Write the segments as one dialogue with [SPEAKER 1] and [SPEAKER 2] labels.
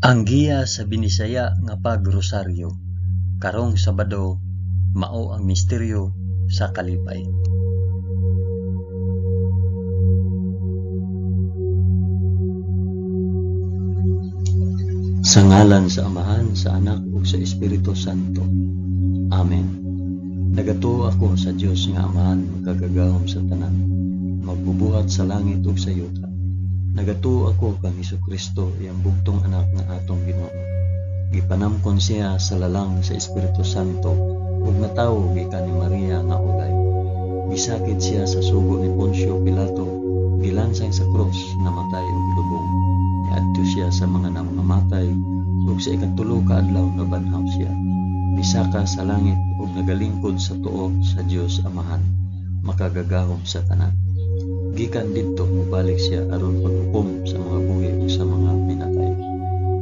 [SPEAKER 1] Ang giya sa Binisaya nga pagrosaryo, karong Sabado, mao ang misteryo sa kalipay. Sa ngalan sa Amahan, sa Anak, ug sa Espiritu Santo. Amen. Nagatuo ako sa Dios nga Amahan, magkagagahom sa tanan, magbubuhat sa langit ug sa yuta. Nagatuo ako kang Hesukristo, iyang bugtong anak nga atong Ginoo. Gipanamkon siya sa lalang sa Espiritu Santo, ug natawo gikan ni Maria nga ulay. Gisakit siya sa sugo ni Poncio Pilato, gilansay sa krus, namatay ug lubong. Niadto siya sa mga namamatay, ug sa ikatulo ka adlaw nabanhaw siya. Misaka sa langit ug nagalingkod sa tuo sa Dios Amahan, makagagahom sa tanan. Gikan didto mubalik siya aron paghukom sa mga buhi ug sa mga pinatay.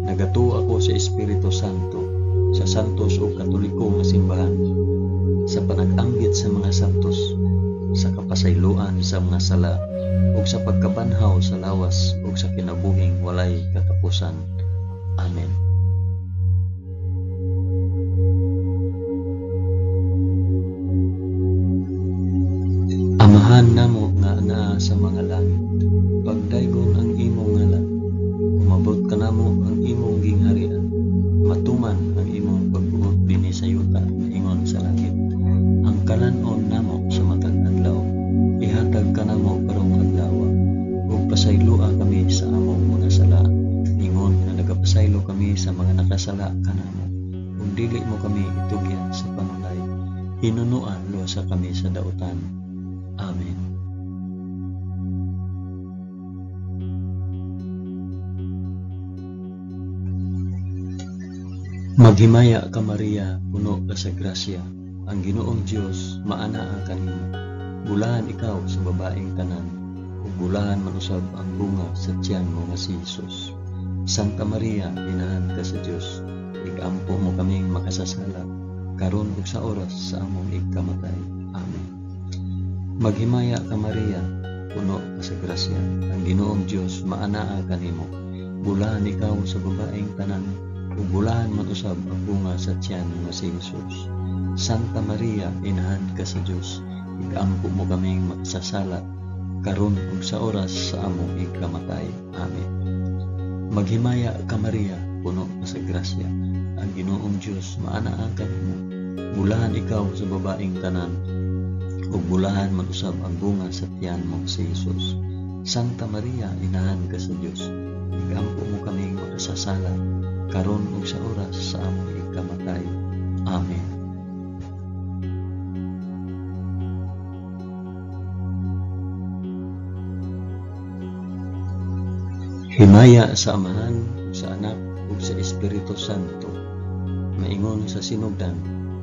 [SPEAKER 1] Nagatuo ako sa Espiritu Santo, sa santos ug katoliko nga simbahan, sa panag-anggit sa mga santos, sa kapasayloan sa mga sala, ug sa pagkabanhaw sa lawas ug sa kinabuhing walay katapusan. Amen. Amahan namo nga naa sa mga langit, pagdaygon ang imong ngalan, umabot ka namo ang imong gingharian, matuman ang imong pagbuot dinhi sa yuta, ingon sa langit. Ang kalanon namo sa matag adlaw, ihatag ka namo karong adlaw, ug pasayloa kami sa among mga sala, ingon na nagapasaylo kami sa mga nakasala kanamo, ug dili mo kami itugyan sa panulay, hinunuan luwasa kami sa dautan. Amen. Maghimaya ka Maria, puno ka sa grasya, ang Ginoong Dios maanaa kanimo. Bulahan ikaw sa babaeng tanan, ug bulahan manusab ang bunga sa tiyan mo nga si Jesus. Santa Maria, inahan ka sa Dios, igampo mo kaming makasasala, karon ug sa oras sa among ikamatay. Amen. Maghimaya ka Maria, puno ka sa grasya, ang Ginoong Dios maanaa kanimo. Bulahan ikaw sa babaeng tanan, ug bulahan man usab ang bunga sa tiyan nga si Jesus. Santa Maria, inahan ka sa Dios, igampo mo kaming makasasala, karon ug sa oras sa among ikamatay. Amen. Maghimaya ka Maria, puno ka sa grasya, ang Ginoong Dios maanaa kanimo. Bulahan ikaw sa babaeng tanan, ug bulahan man usab ang bunga sa tiyan mo si Jesus. Santa Maria, inahan ka sa Dios, igampo mo kaming makasasala, karon ug sa oras sa among ikamatay. Amen. Himaya sa Amahan, sa Anak, ug sa Espiritu Santo, maingon sa sinugdan,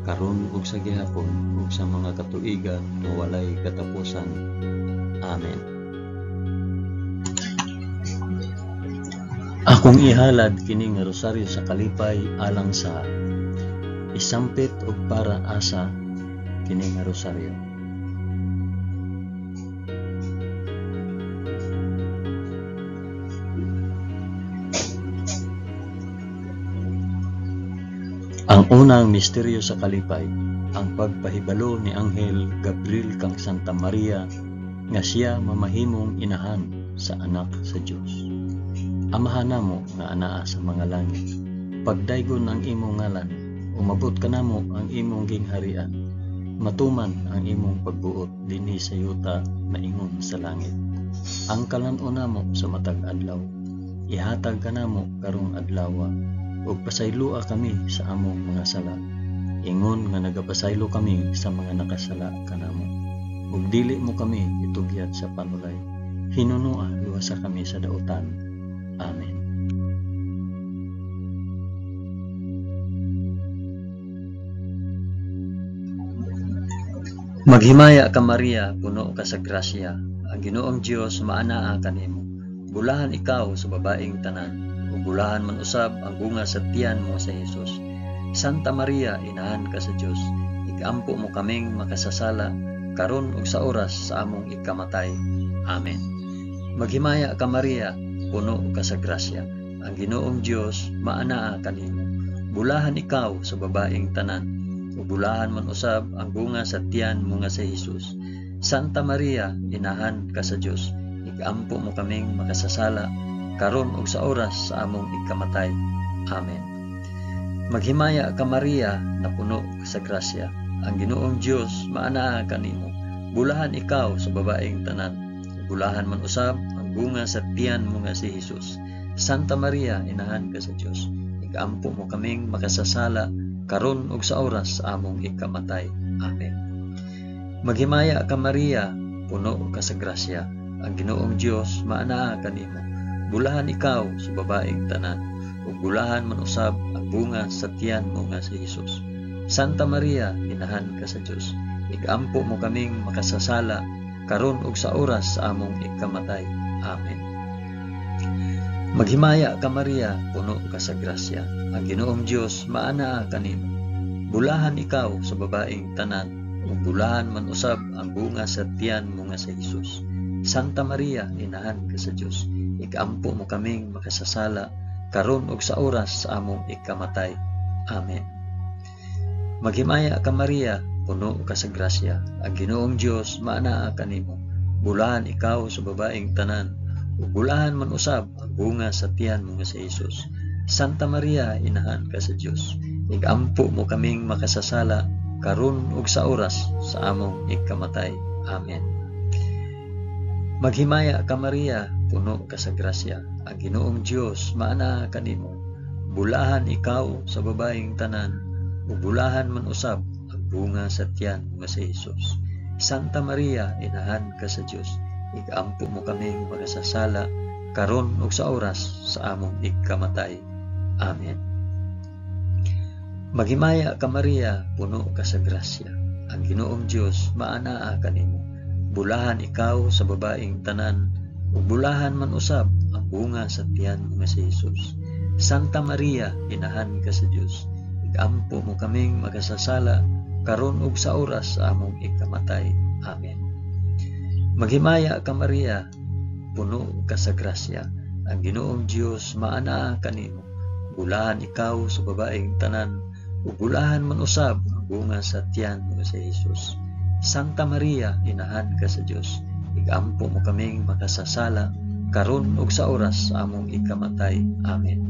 [SPEAKER 1] karon ug sa gihapon ug sa mga katuigan nga walay katapusan. Amen. Akong ihalad kini nga rosaryo sa kalipay alang sa isampit ug para asa kini nga rosaryo. Ang unang misteryo sa kalipay, ang pagpahibalo ni Anghel Gabriel kang Santa Maria nga siya mamahimong inahan sa anak sa Dios. Amahan namo nga anaa sa mga langit, pagdaygon ang imong ngalan, umabot ka namo ang imong gingharian, matuman ang imong pagbuot dinhi sa yuta maingon sa langit. Ang kalanon namo sa matag adlaw, ihatag ka namo karong adlaw, ug pasayloa kami sa among mga sala, ingon nga nagapasaylo kami sa mga nakasala kanamo, ug dili mo kami itugyat sa panulay, hinunua luwasa kami sa dautan. Amen. Maghimaya ka Maria, puno ka sa grasya, ang Ginoong Dios maanaa kanimo. Bulahan ikaw sa babaeng tanan, ug bulahan man usab ang bunga sa tiyan mo sa Jesus. Santa Maria, inahan ka sa Dios, igampo mo kaming makasasala, karon ug sa oras sa among ikamatay. Amen. Maghimaya ka Maria, puno ka sa grasya, ang Ginoong Dios maanaa kanimo. Bulahan ikaw sa babaeng tanan, ug bulahan man usab ang bunga sa tiyan mo nga si Jesus. Santa Maria, inahan ka sa Dios, igampo mo kaming makasasala karon ug sa oras sa among ikamatay. Amen. Maghimaya ka Maria, na puno sa grasya, ang Ginoong Dios maanaa kanimo. Bulahan ikaw sa babaeng tanan, bulahan man usab ang bunga sa tiyan mo nga si Jesus. Santa Maria, inahan ka sa Dios, igampo mo kaming makasasala karon ug sa oras sa among ikamatay. Amen. Maghimaya ka Maria, puno ka sa grasya, ang Ginoong Dios maanaa kanimo. Bulahan ikaw sa babaeng tanan, ug bulahan man usab ang bunga sa tiyan mo nga si Jesus. Santa Maria, inahan ka sa Dios, igampo mo kaming makasasala karon ug sa oras sa among ikamatay. Amen. Maghimaya ka Maria, puno ka sa grasya, ang Ginoong Dios maanaa kanimo. Bulahan ikaw sa babaeng tanan, ug bulahan man usab ang bunga sa tiyan mo nga si Jesus. Santa Maria, inahan ka sa Dios, igampo mo kaming makasasala karon ug sa oras sa among ikamatay. Amen. Maghimaya ka Maria, puno ka sa grasya, ang Ginoong Dios maanaa kanimo. Bulahan ikaw sa babaeng tanan, ug bulahan man usab ang bunga sa tiyan mo nga si Jesus. Santa Maria, inahan ka sa Dios, igampo mo kaming makasasala karon ug sa oras sa among ikamatay. Amen. Maghimaya ka Maria, puno ka sa grasya, ang Ginoong Dios maanaa kanimo. Bulahan ikaw sa babaeng tanan, ug bulahan man usab ang bunga sa tiyan nga si Jesus. Santa Maria, inahan ka sa Dios, igampo mo kaming makasasala karon ug sa oras sa among ikamatay. Amen. Maghimaya ka Maria, puno ka sa grasya, ang Ginoong Dios maanaa kanimo. Bulahan ikaw sa babaeng tanan, ug bulahan man usab ang bunga sa tiyan nga si Jesus. Santa Maria, inahan ka sa Dios, igampo mo kaming makasasala karon ug sa oras sa among ikamatay. Amen. Maghimaya ka Maria, puno ka sa grasya, ang Ginoong Dios maanaa kanimo. Bulahan ikaw sa babaeng tanan, ug bulahan man usab ang bunga sa tiyan nga si Jesus. Santa Maria, inahan ka sa Dios, igampo mo kaming makasasala karon ug sa oras sa among ikamatay. Amen.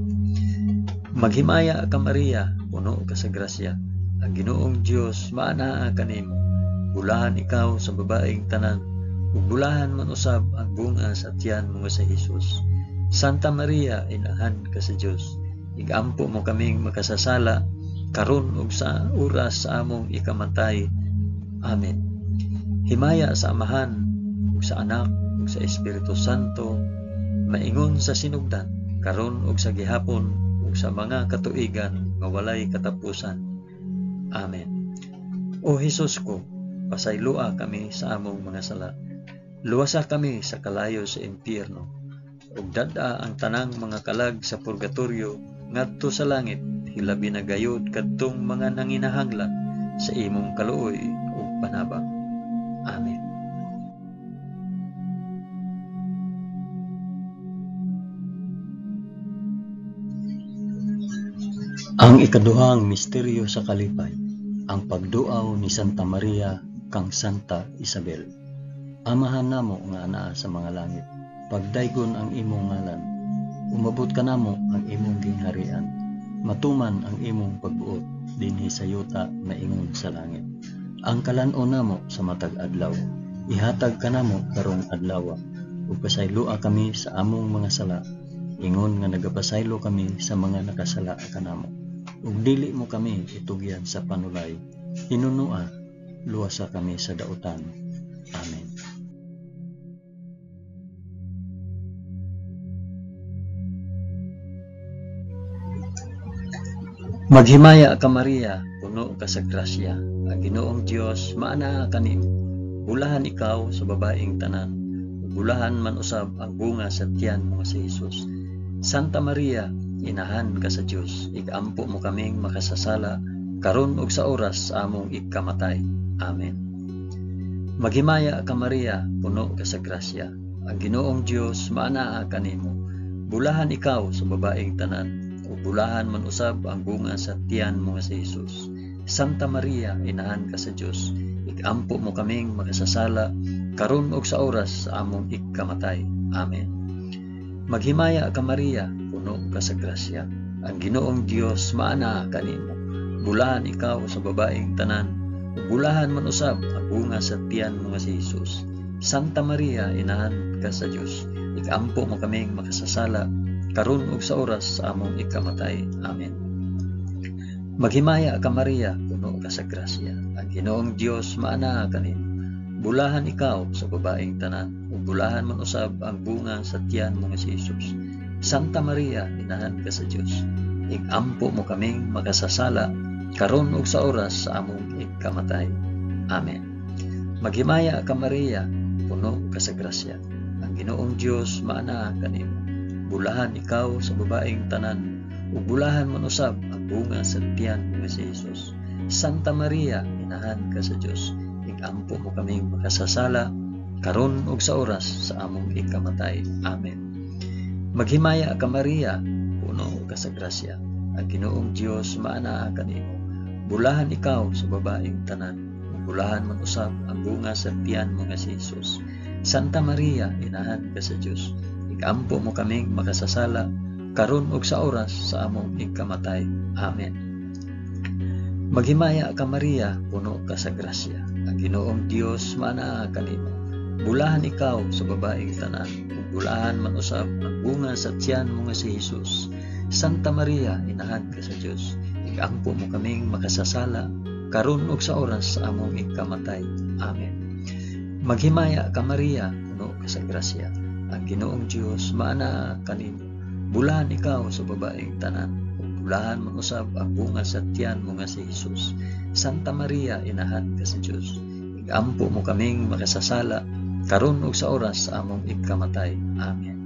[SPEAKER 1] Maghimaya ka Maria, puno ka sa grasya, ang Ginoong Dios maanaa kanimo. Bulahan ikaw sa babaeng tanan, ug bulahan man usab ang bunga sa tiyan mo nga si Jesus. Santa Maria, inahan ka sa Dios, igampo mo kaming makasasala karon ug sa oras sa among ikamatay. Amen. Himaya sa Amahan, ug sa Anak, ug sa Espiritu Santo, maingon sa sinugdan, karon ug sa gihapon, ug sa mga katuigan nga walay katapusan. Amen. O Hesus ko, pasaylua kami sa among mga sala. Luwasa kami sa kalayo sa impyerno, ug dad-a ang tanang mga kalag sa purgatorio ngadto sa langit, hilabi na gayud kadtong mga nanginahanglan sa imong kaluoy ug panabang. Amen. Ang ikaduhang misteryo sa kalipay, ang pagduaw ni Santa Maria kang Santa Isabel. Amahan namo nga anaa sa mga langit, pagdaygon ang imong ngalan, umabot ka namo ang imong gingharian, matuman ang imong pagbuot dinhi sa yuta na ingon sa langit. Ang kalan-o namo sa matag adlaw, ihatag ka namo karong adlaw, ug pasaylua kami sa among mga sala, ingon nga nagapasaylo kami sa mga nakasala kanamo. Ug dili mo kami itugyan sa panulay, hinunua, luwasa kami sa dautan. Amen. Maghimaya ka Maria, puno ka sa grasya, ang Ginoong Dios maanaa kanimo. Bulahan ikaw sa babaeng tanan, bulahan man usab ang bunga sa tiyan mo si Jesus. Santa Maria, inahan ka sa Dios, igampo mo kaming makasasala karon ug sa oras sa among ikamatay. Amen. Maghimaya ka Maria, puno ka sa grasya, ang Ginoong Dios maanaa kanimo. Bulahan ikaw sa babaeng tanan, ug bulahan man usab ang bunga sa tiyan mo nga si Jesus. Santa Maria, inahan ka sa Dios, igampo mo kaming makasasala, karon ug sa oras sa among ikamatay. Amen. Maghimaya ka Maria, puno ka sa grasya. Ang Ginoong Dios maana kanimo. Bulahan ikaw sa babaeng tanan, ug bulahan man usab ang bunga sa tiyan mo nga si Jesus. Santa Maria, inahan ka sa Dios, igampo mo kaming makasasala, karon ug sa oras sa among ikamatay. Amen. Maghimaya ka Maria, puno ka sa grasya. Ang Ginoong Dios maana kanimo. Bulahan ikaw sa babaeng tanan, ug bulahan man usab ang bunga sa tiyan mo nga si Jesus. Santa Maria, inahan ka sa Dios, igampo mo kaming makasasala, karon ug sa oras sa among ikamatay. Amen. Maghimaya ka Maria, puno ka sa grasya. Ang Ginoong Dios maana kanimo. Bulahan ikaw sa babaeng tanan, ug bulahan man usab ang bunga sa tiyan mo nga si Jesus. Santa Maria, inahan ka sa Dios, igampo mo kaming makasasala, karon ug sa oras sa among ikamatay. Amen. Maghimaya ka Maria, puno ka sa grasya. Ang Ginoong Dios maana kanimo. Bulahan ikaw sa babaeng tanan, ug bulahan man usab ang bunga sa tiyan mo nga si Jesus. Santa Maria, inahan ka sa Dios, igampo mo kaming makasasala, karon ug sa oras sa among ikamatay. Amen. Maghimaya ka Maria, puno ka sa grasya. Ang Ginoong Dios maana kanimo. Bulahan ikaw sa babaeng tanan, ug bulahan man usab ang bunga sa tiyan mo nga si Jesus. Santa Maria, inahan ka sa Dios, igampo mo kaming makasasala, karon ug sa oras sa among ikamatay. Amen. Maghimaya ka Maria, puno ka sa grasya. Ang Ginoong Dios maana kanimo. Bulahan ikaw sa babaeng tanan, ug bulahan man usab ang bunga sa tiyan mo nga si Jesus. Santa Maria, inahan ka sa Dios, igampo mo kaming makasasala, karon ug sa oras sa among ikamatay. Amen.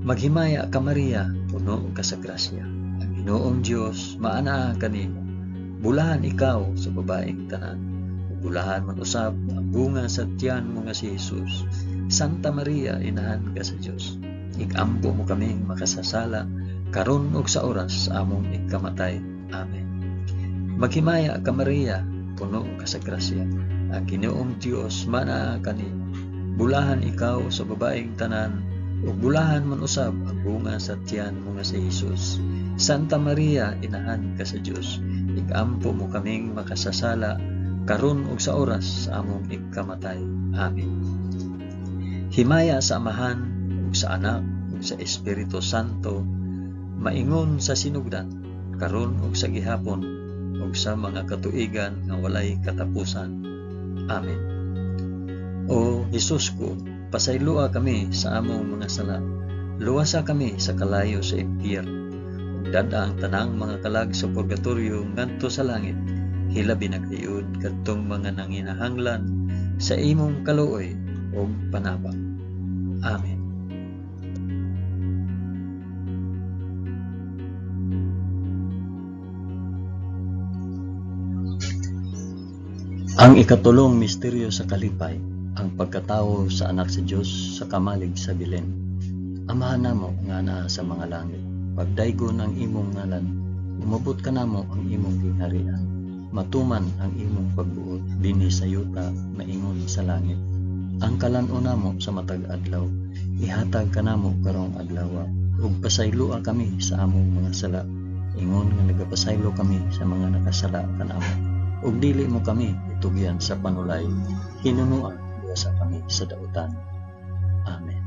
[SPEAKER 1] Maghimaya ka Maria, puno ka sa grasya. Ang Ginoong Dios maana kanimo. Bulahan ikaw sa babaeng tanan, ug bulahan man usab ang bunga sa tiyan mo nga si Jesus. Santa Maria, inahan ka sa Dios, igampo mo kaming makasasala, karon ug sa oras sa among ikamatay. Amen. Maghimaya ka Maria, puno ka sa grasya. Ang Ginoong Dios maana kanimo. Bulahan ikaw sa babaeng tanan, ug bulahan man usab ang bunga sa tiyan mo nga si Jesus. Santa Maria, inahan ka sa Dios, igampo mo kaming makasasala, karon ug sa oras sa among ikamatay. Amen. Himaya sa Amahan, ug sa Anak, ug sa Espiritu Santo, maingon sa sinugdan, karon ug sa gihapon, ug sa mga katuigan nga walay katapusan. Amen. O Jesus ko, pasaylua kami sa among mga sala, luwasa kami sa kalayo sa impyerno, ug dada ang tanang mga kalag sa purgatorio ngadto sa langit, hilabi na kayud kadtong mga nanginahanglan sa imong kaluoy ug panabang. Amen. Ang ikatulong misteryo sa kalipay, ang pagkatawo sa anak sa Dios sa kamalig sa Belen. Amahan namo nga naa sa mga langit, pagdaygon ang imong ngalan, umabot ka namo ang imong gingharian, matuman ang imong pagbuot dinhi sa yuta maingon sa langit. Ang kalan-o namo sa matag adlaw, ihatag ka namo karong adlaw, ug pasaylua kami sa among mga sala, ingon nga nagapasaylo kami sa mga nakasala kanamo, ug dili mo kami itugyan sa panulay, hinunuan sa kami sa dautan. Amen.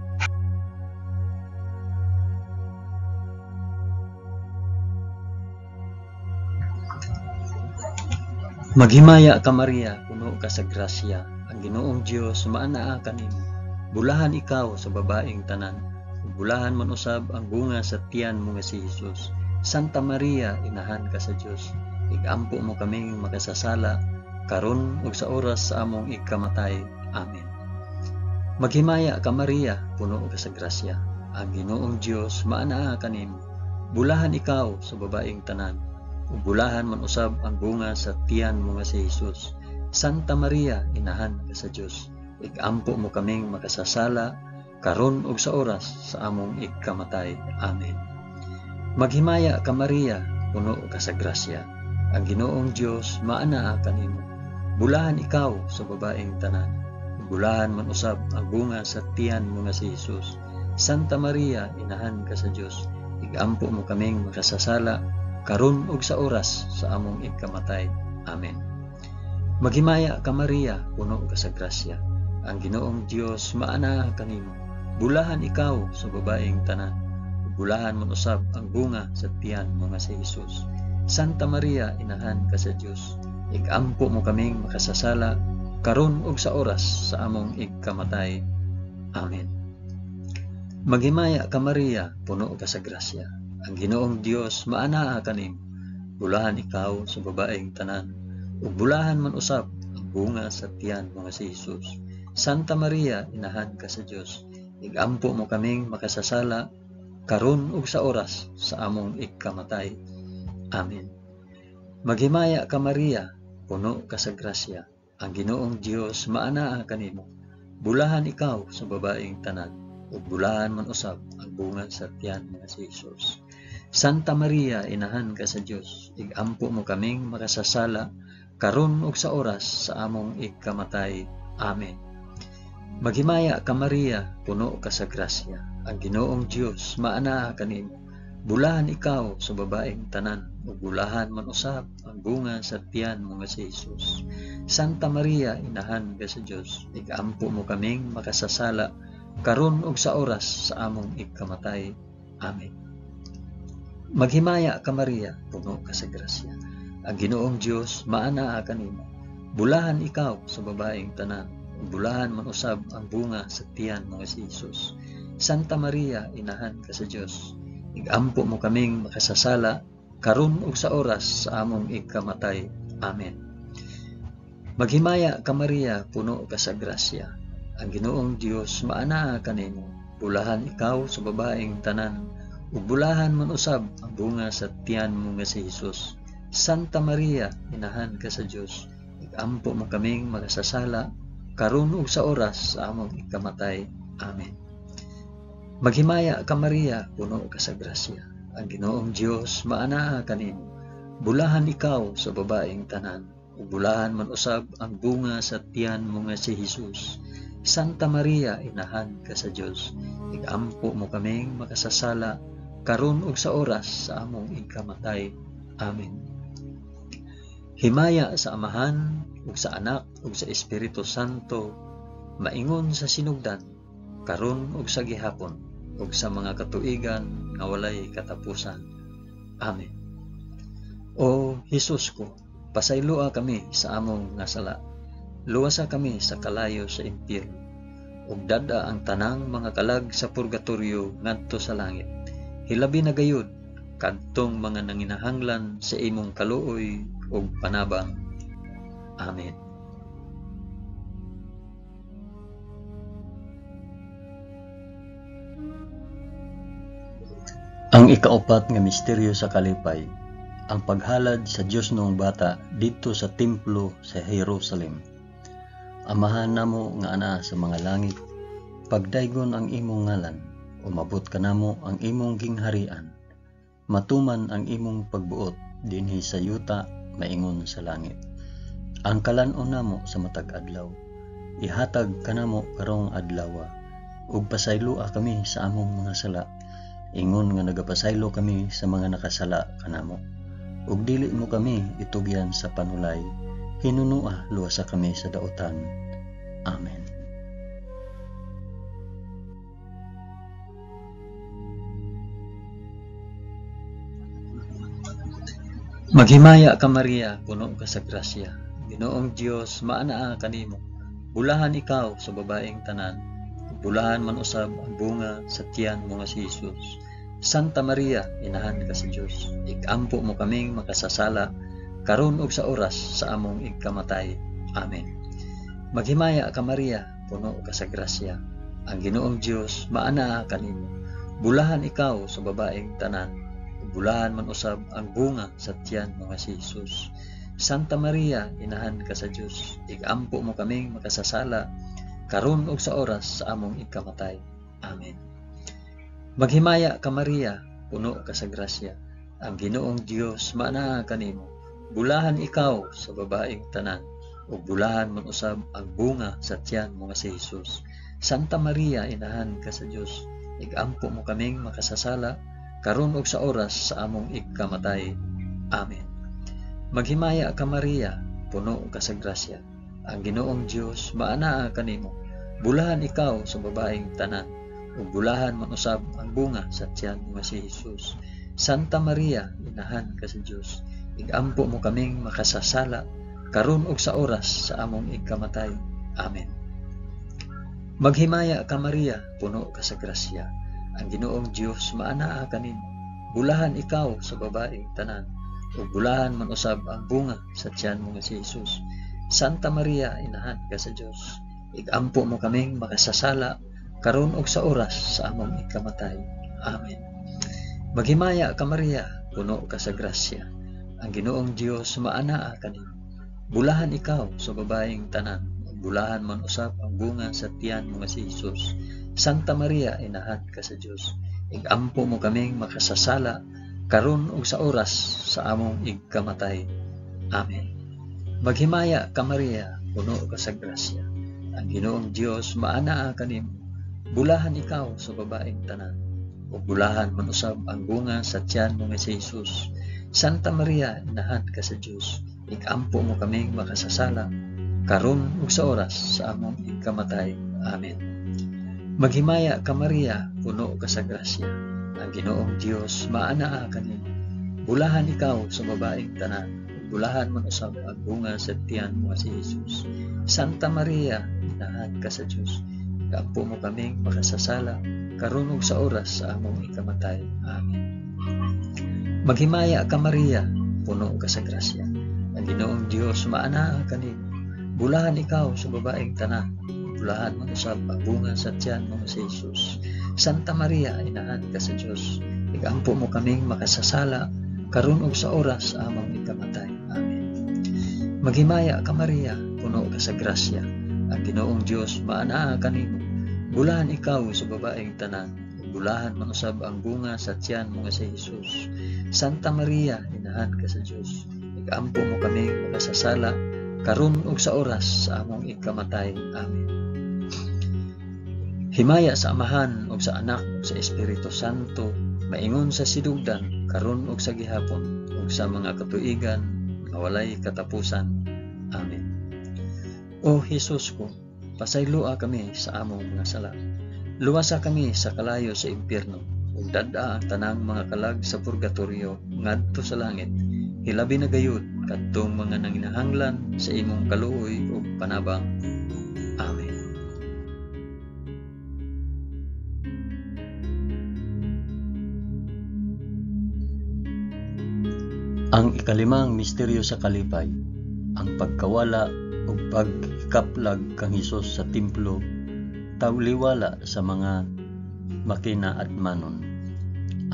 [SPEAKER 1] Maghimaya ka Maria, puno ka sa grasya. Ang Ginoong Dios maanaa kanimo. Bulahan ikaw sa babaeng tanan, ug bulahan man usab ang bunga sa tiyan mo nga si Jesus. Santa Maria, inahan ka sa Dios, igampo mo kaming makasasala, karon ug sa oras sa among ikamatay. Amen. Maghimaya ka Maria, puno ka sa grasya. Ang Ginoong Dios maanaa kanimo. Bulahan ikaw sa babaeng tanan, ug bulahan man usab ang bunga sa tiyan mo nga si Jesus. Santa Maria, inahan ka sa Dios, igampo mo kaming makasasala, karon ug sa oras sa among ikamatay. Amen. Maghimaya ka Maria, puno ka sa grasya. Ang Ginoong Dios maanaa kanimo. Bulahan ikaw sa babaeng tanan. Bulahan man usab ang bunga sa tiyan mo nga si Jesus. Santa Maria, inahan ka sa Dios. Igampo mo kaming makasasala karon ug sa oras sa among ikamatay. Amen. Maghimaya ka Maria, puno ka sa grasya. Ang Ginoong Dios maanaa kanimo. Bulahan ikaw sa babaeng tanan. Bulahan man usab ang bunga sa tiyan mo nga si Jesus. Santa Maria, inahan ka sa Dios. Igampo mo kaming makasasala karon ug sa oras sa among ikamatay. Amen. Maghimaya ka Maria, puno ka sa grasya. Ang Ginoong Dios maanaa kanimo. Bulahan ikaw sa babaeng tanan. Ug bulahan man usab ang bunga sa tiyan mo nga si Jesus. Santa Maria, inahan ka sa Dios. Igampo mo kaming makasasala karon ug sa oras sa among ikamatay. Amen. Maghimaya ka Maria, puno ka sa grasya. Ang Ginoong Dios maanaa kanimo. Bulahan ikaw sa babaeng tanan. Ug bulahan man usab ang bunga sa tiyan nga si Jesus. Santa Maria, inahan ka sa Dios. Igampo mo kaming makasasala karon ug sa oras sa among ikamatay. Amen. Maghimaya ka Maria, puno ka sa grasya. Ang Ginoong Dios maanaa kanimo. Bulahan ikaw sa babaeng tanan, ug bulahan man usab ang bunga sa tiyan mo nga si Jesus. Santa Maria, inahan ka sa Dios. Igampo mo kaming makasasala karon ug sa oras sa among ikamatay. Amen. Maghimaya ka Maria, puno ka sa grasya. Ang Ginoong Dios maanaa kanimo. Bulahan ikaw sa babaeng tanan, ug bulahan man usab ang bunga sa tiyan mo nga si Jesus. Santa Maria, inahan ka sa Dios. Igampo mo kaming makasasala karon ug sa oras sa among ikamatay. Amen. Maghimaya ka Maria, puno ka sa grasya. Ang Ginoong Dios maanaa kanimo. Bulahan ikaw sa babaeng tanan, ug bulahan man usab ang bunga sa tiyan mo nga si Jesus. Santa Maria, inahan ka sa Dios. Igampo mo kaming makasasala karon ug sa oras sa among ikamatay. Amen. Maghimaya ka Maria, puno ka sa grasya. Ang Ginoong Dios maanaa kanimo. Bulahan ikaw sa babaeng tanan, ug bulahan man usab ang bunga sa tiyan mo nga si Jesus. Santa Maria, inahan ka sa Dios. Igampo mo kaming makasasala karon ug sa oras sa among ikamatay. Amen. Himaya sa Amahan ug sa Anak ug sa Espiritu Santo, maingon sa sinugdan, karon ug sa gihapon, ug sa mga katuigan nga walay katapusan. Amen. O Hesus ko, pasayloa kami sa among nga sala. Luwasa kami sa kalayo sa impyerno, ug dada ang tanang mga kalag sa purgatorio ngadto sa langit. Hilabi na gayud kadtong mga nanginahanglan sa imong kaluoy ug panabang. Amen. Ang ikaapat nga misteryo sa kalipay, ang paghalad sa Dios noong bata dito sa templo sa Jerusalem. Amahan namo nga ana sa mga langit, pagdaygon ang imong ngalan, umabot ka namo ang imong gingharian. Matuman ang imong pagbuot dinhi sa yuta maingon sa langit. Ang kalan-on namo sa matag adlaw, ihatag kanamo karong adlaw, ug pasayloa kami sa among mga sala. Ingon nga nagapasaylo kami sa mga nakasala kanamo. Ug dili mo kami itugyan sa panulay, hinunua luwasa kami sa daotan. Amen. Maghimaya ka Maria, puno ka sa grasya. Ginoong Dios maanaa kanimo. Bulahan ikaw sa babaeng tanan, bulahan man usab ang bunga sa tiyan mo nga si Jesus. Santa Maria, inahan ka sa Dios. Igampo mo kaming makasasala karon ug sa oras sa among ikamatay. Amen. Maghimaya ka Maria, puno ka sa grasya. Ang Ginoong Dios maanaa kanimo. Bulahan ikaw sa babaeng tanan, bulahan man usab ang bunga sa tiyan mo nga si Jesus. Santa Maria, inahan ka sa Dios. Igampo mo kaming makasasala karon ug sa oras sa among ikamatay. Amen. Maghimaya ka Maria, puno ka sa grasya, ang Ginoong Dios maanaa kanimo. Bulahan ikaw sa babaeng tanan, ug bulahan man usab ang bunga sa tiyan mo nga si Jesus. Santa Maria, inahan ka sa Dios, igampo mo kaming makasasala, karon ug sa oras sa among igkamatay. Amen. Maghimaya ka Maria, puno ka sa grasya, ang Ginoong Dios maanaa kanimo. Bulahan ikaw sa babaeng tanan, ug bulahan man usab ang bunga sa tiyan mo nga si Jesus. Santa Maria, inahan ka sa Dios, igampo mo kaming makasasala, karon ug sa oras sa among igkamatay. Amen. Maghimaya ka Maria, puno ka sa grasya, ang Ginoong Dios maanaa kanimo. Bulahan ikaw sa babaeng tanan, ug bulahan man usab ang bunga sa tiyan mo nga si Jesus. Santa Maria, inahan ka sa Dios, igampo mo kaming makasasala, karon ug sa oras sa among igkamatay. Amen. Maghimaya ka Maria, puno ka sa grasya, ang Ginoong Dios maanaa kanimo. Bulahan ikaw sa babaeng tanan, bulahan man usab ang bunga sa tiyan mo nga si Jesus. Santa Maria, inahan ka sa Dios, igampo mo kaming makasasala, karon ug sa oras sa among igkamatay. Amen. Maghimaya ka Maria, puno ka sa grasya, ang Ginoong Dios maanaa kanimo. Bulahan ikaw sa babaeng tanan, ug bulahan man usab ang bunga sa tiyan mo nga si Jesus. Santa Maria, inahan ka sa Dios, igampo mo kaming makasasala, karon ug sa oras sa among igkamatay. Amen. Maghimaya ka Maria, puno ka sa grasya, ang Ginoong Dios maanaa kanimo. Bulahan ikaw sa babaeng tanan, ug bulahan man usab ang bunga sa tiyan mo nga si Jesus. Santa Maria, inahan ka sa Dios, igampo mo kaming makasasala, karon ug sa oras sa among ikamatay. Amen. Maghimaya ka Maria, puno ka sa grasya, ang Ginoong Dios maanaa kanimo. Bulahan ikaw sa babaeng tanan, bulahan man usab ang bunga sa tiyan mo si Jesus. Santa Maria, inahan ka sa Dios, igampo mo kaming makasasala, karon ug sa oras sa among ikamatay. Amen. Maghimaya ka Maria, puno ka sa grasya, ang Ginoong Dios maanaa kanimo. Bulahan ikaw sa babaeng tanan, bulahan man usab ang bunga sa tiyan mo nga si Jesus. Santa Maria, inahan ka sa Dios, igampo mo kaming makasasala, karon ug sa oras sa among ikamatay. Amen. Himaya sa Amahan ug sa Anak ug sa Espiritu Santo, maingon sa sidugdan, karon ug sa gihapon, ug sa mga katuigan nga walay katapusan. Amen. O Jesus ko, pasaylua kami sa among mga sala. Luwasa kami sa kalayo sa impyerno, ug dad-a ang tanang mga kalag sa purgatorio ngadto sa langit. Hilabi na gayud kadtong mga nanginahanglan sa imong kaluoy ug panabang. Amen. Ang ikalimang misteryo sa kalipay, ang pagkawala ug pagkaplag kang Hesus sa templo, tawliwala sa mga makina at manon.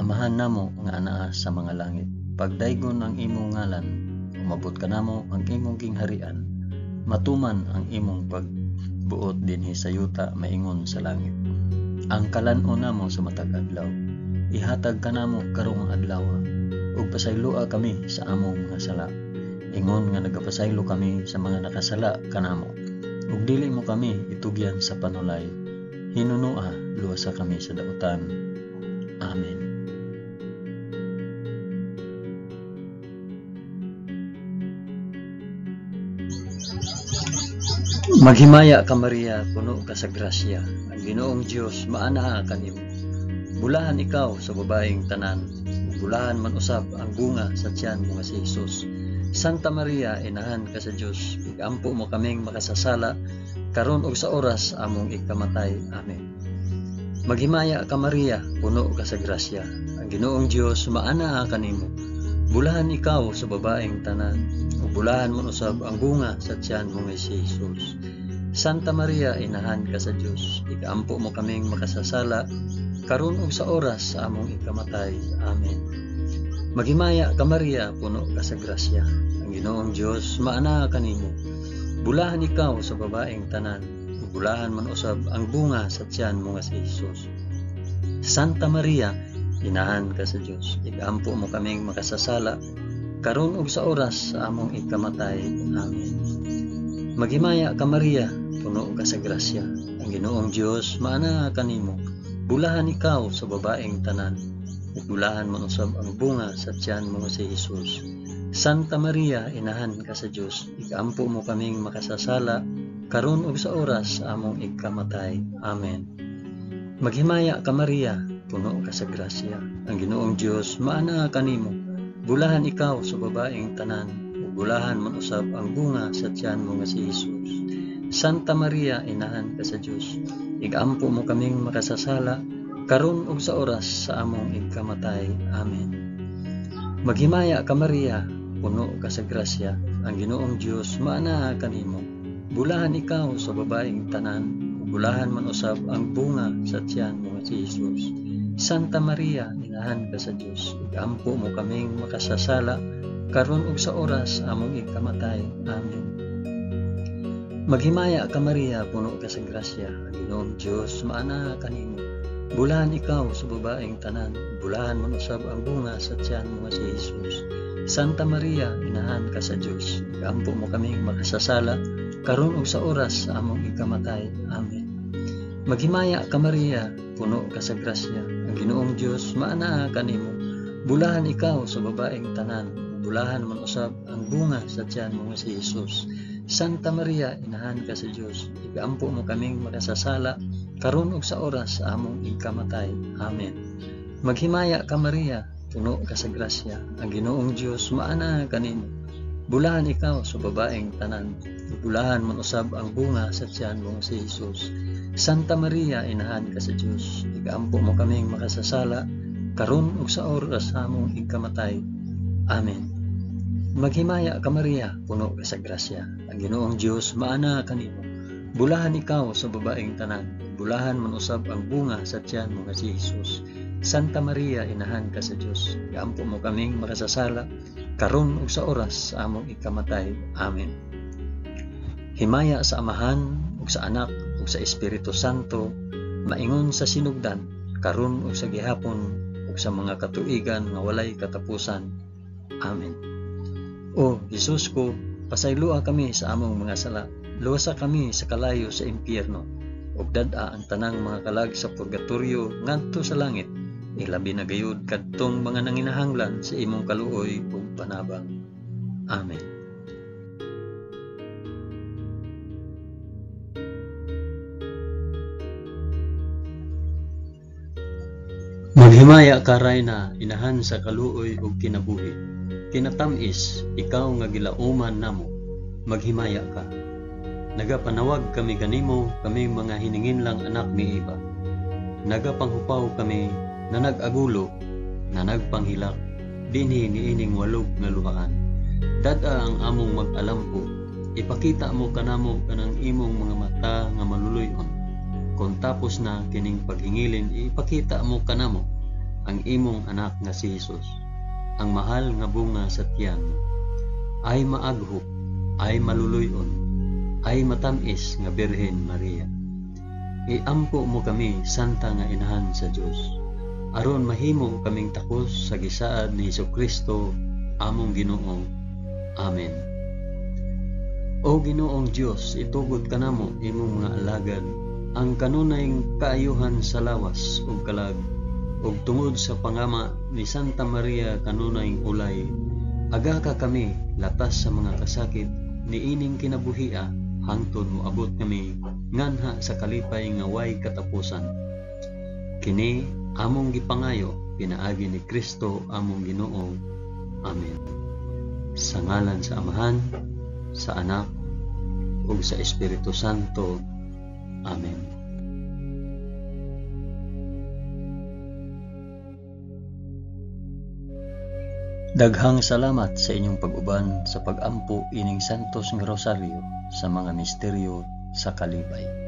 [SPEAKER 1] Amahan namo nga anaa sa mga langit, pagdaygon ang imong ngalan, umabot ka namo ang imong gingharian, matuman ang imong pagbuot dinhi sa yuta maingon sa langit. Ang kalan-on namo sa matag adlaw, ihatag ka namo karong adlaw, ug pasaylua kami sa among mga sala, ingon nga nagapasaylo kami sa mga nakasala kanamo, ug dili mo kami itugyan sa panulay, hinunua luwasa kami sa dautan. Amen. Maghimaya ka Maria, puno ka sa grasya, ang Ginoong Dios maanaa kanimo. Bulahan ikaw sa babaeng tanan, bulahan man usab ang bunga sa tiyan mo nga si Jesus. Santa Maria, inahan ka sa Dios, igampo mo kaming makasasala, karon ug sa oras among ikamatay. Amen. Maghimaya ka Maria, puno ka sa grasya, ang Ginoong Dios maanaa kanimo. Bulahan ikaw sa babaeng tanan, ug bulahan man usab ang bunga sa tiyan mo nga si Jesus. Santa Maria, inahan ka sa Dios, igampo mo kaming makasasala, karon ug sa oras sa among ikamatay. Amen. Maghimaya ka Maria, puno ka sa grasya, ang Ginoong Dios maanaa kanimo. Bulahan ikaw sa babaeng tanan, ug bulahan man usab ang bunga sa tiyan mo nga si Jesus. Santa Maria, inahan ka sa Dios, igampo mo kaming makasasala, karon ug sa oras sa among ikamatay. Amen. Maghimaya ka Maria, puno ka sa grasya, ang Ginoong Dios maana kanimo. Bulahan ikaw sa babaeng tanan, ug bulahan man usab ang bunga sa tiyan mo si Jesus. Santa Maria, inahan ka sa Dios, igampo mo kaming makasasala, karon ug sa oras sa among ikamatay. Amen. Maghimaya ka Maria, puno ka sa grasya, ang Ginoong Dios maana kanimo. Bulahan ikaw sa babaeng tanan, ug bulahan man usab ang bunga sa tiyan mo nga si Jesus. Santa Maria, inahan ka sa Dios, igampo mo kaming makasasala, karon ug sa oras sa among ikamatay. Amen. Maghimaya ka Maria, puno ka sa grasya, ang Ginoong Dios maana kanimo. Bulahan ikaw sa babaeng tanan, ug bulahan man usab ang bunga sa tiyan mo nga si Jesus. Santa Maria, inahan ka sa Dios, igampo mo kaming makasasala, karon ug sa oras sa among ikamatay. Amen. Maghimaya ka Maria, puno ka sa grasya, ang Ginoong Dios maana kanimo. Bulahan ikaw sa babaeng tanan, bulahan man usab ang bunga sa tiyan mo nga si Jesus. Santa Maria, inahan ka sa Dios, igampo mo kaming makasasala, karon ug sa oras sa among ikamatay. Amen. Maghimaya ka Maria, puno ka sa grasya, ang Ginoong Dios maana kanimo. Bulahan ikaw sa babaeng tanan, bulahan man usab ang bunga sa tiyan mo nga si Jesus. Santa Maria, inahan ka sa Dios, igampo mo kaming makasasala, karon ug sa oras sa among ikamatay. Amen. Maghimaya ka Maria, puno ka sa grasya, ang Ginoong Dios maana kanimo. Bulahan ikaw sa babaeng tanan, bulahan man usab ang bunga sa tiyan mo si Jesus. Santa Maria, inahan ka sa Dios, igampo mo kaming makasasala, karon ug sa oras sa among ikamatay. Amen. Maghimaya ka Maria, puno ka sa grasya, ang Ginoong Dios maana kanimo. Bulahan ikaw sa babaeng tanan, bulahan man usab ang bunga sa tiyan mo nga si Jesus. Santa Maria, inahan ka sa Dios, igampo mo kaming makasasala, karon ug sa oras sa among ikamatay. Amen. Himaya sa Amahan ug sa Anak ug sa Espiritu Santo, maingon sa sinugdan, karon ug sa gihapon ug sa mga katuigan nga walay katapusan. Amen. O Jesus ko, pasaylua kami sa among mga sala, luwasa kami sa kalayo sa impyerno, ug dad-a ang tanang mga kalag sa purgatorio ngadto sa langit, ilabi na gayud kadtong mga nanginahanglan sa imong kaluoy ug panabang. Amen. Maghimaya ka Rayna, inahan sa kaluoy ug kinabuhi. Kinatamis, ikaw nga gilauman namo, maghimaya ka. Nagapanawag kami kanimo, kami mga hiningin lang anak ni Eva. Nagapanghupaw kami, na nag-agulo, na nagpanghilak, dinhi niining walog nga luhaan. Dada ang among mag-alampo, ipakita mo kanamo kanang imong mga mata nga maluluyon. Kung tapos na kining paghingilin, ipakita mo kanamo ang imong anak nga si Jesus. Ang mahal nga bunga sa tiyan mo, ay maaghop, ay maluluyon, ay matamis nga Birhen Maria. Iampo mo kami, Santa nga Inahan sa Dios, aron mahimo kaming takos sa gisaad ni Jesucristo, among Ginoo. Amen. O Ginoong Dios, itugod kanamo imong mga alagad, ang kanunayng kaayuhan sa lawas ug kalag, ug tungod sa pangama ni Santa Maria kanunayng ulay, aga ka kami latas sa mga kasakit niining kinabuhia, hangtod mo abot kami nganha sa kalipay nga way katapusan. Kini among gipangayo pinaagi ni Kristo among Ginoo. Amen. Sa ngalan sa Amahan, sa Anak, ug sa Espiritu Santo. Amen. Daghang salamat sa inyong pag-uban sa pag-ampo ining Santos nga Rosaryo sa mga misteryo sa kalipay.